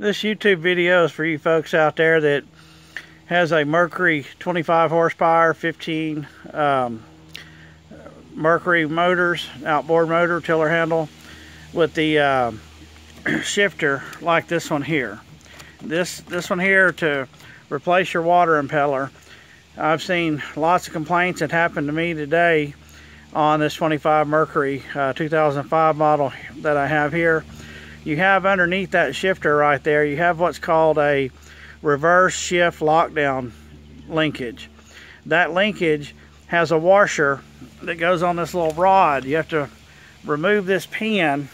This YouTube video is for you folks out there that has a Mercury 25 horsepower, 15 Mercury motors, outboard motor, tiller handle, with the shifter like this one here. This one here to replace your water impeller. I've seen lots of complaints that happened to me today on this 25 Mercury 2005 model that I have here. You have underneath that shifter right there, you have what's called a reverse shift lockdown linkage. That linkage has a washer that goes on this little rod. You have to remove this pin.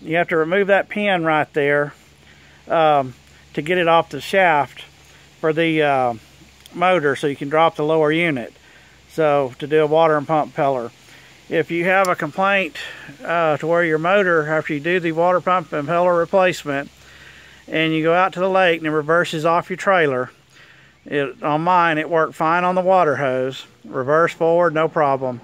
You have to remove that pin right there to get it off the shaft for the motor, so you can drop the lower unit, so to do a water and pump impeller. If you have a complaint to where your motor, after you do the water pump impeller replacement and you go out to the lake and it reverses off your trailer, on mine it worked fine on the water hose, reverse forward, no problem.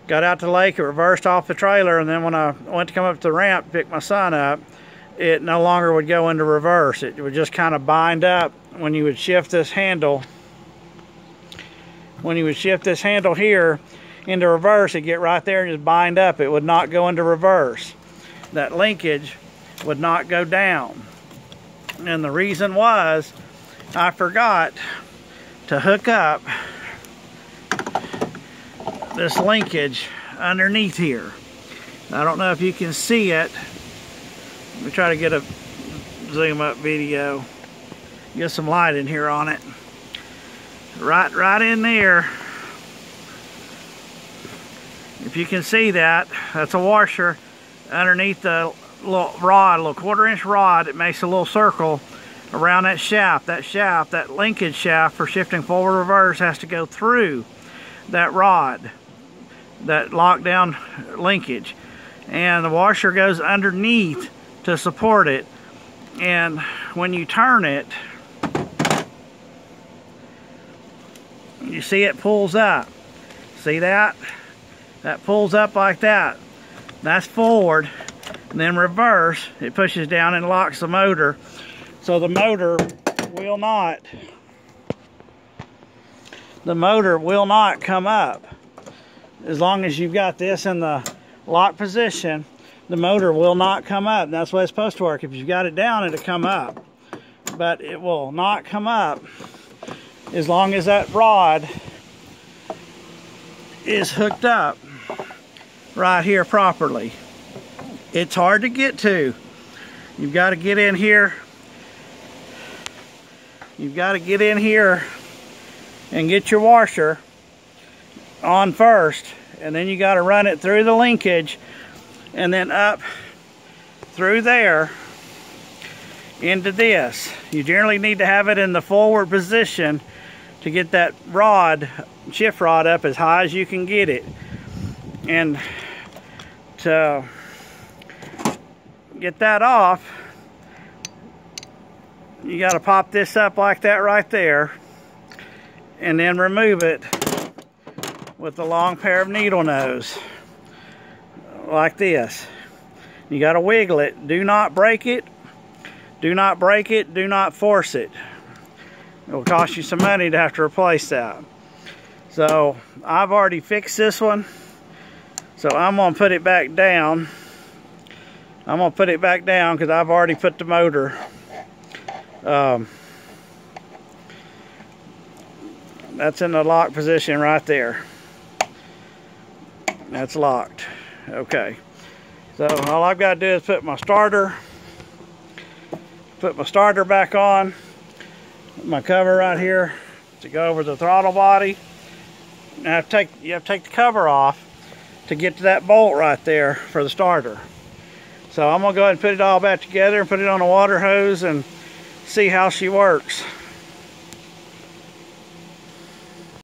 Got out to the lake, it reversed off the trailer, and then when I went to come up to the ramp to pick my son up, it no longer would go into reverse. It would just kind of bind up when you would shift this handle. When you would shift this handle here into reverse, it'd get right there and just bind up. It would not go into reverse. That linkage would not go down. And the reason was, I forgot to hook up this linkage underneath here. I don't know if you can see it. Let me try to get a zoom up video. Get some light in here on it. Right in there. If you can see that, that's a washer underneath the little rod, a little 1/4-inch rod. It makes a little circle around that shaft. That linkage shaft for shifting forward reverse has to go through that rod, that lockdown linkage. And the washer goes underneath to support it. And when you turn it, you see it pulls up. See that? That pulls up like that. That's forward. And then reverse, it pushes down and locks the motor. So the motor will not come up. As long as you've got this in the lock position, the motor will not come up. That's the way it's supposed to work. If you've got it down, it'll come up. But it will not come up as long as that rod is hooked up right here properly. It's hard to get to. You've got to get in here. You've got to get in here and get your washer on first, and then you got to run it through the linkage and then up through there into this. You generally need to have it in the forward position to get that rod, shift rod, up as high as you can get it. And to get that off, you got to pop this up like that right there, and then remove it with a long pair of needle nose like this. You got to wiggle it. Do not break it. Do not break it. Do not force it. It will cost you some money to have to replace that. So I've already fixed this one. So I'm going to put it back down. I'm going to put it back down because I've already put the motor. That's in the lock position right there. That's locked. Okay. So all I've got to do is put my starter back on. My cover right here to go over the throttle body. You have to take the cover off to get to that bolt right there for the starter. So I'm gonna go ahead and put it all back together and put it on a water hose and see how she works.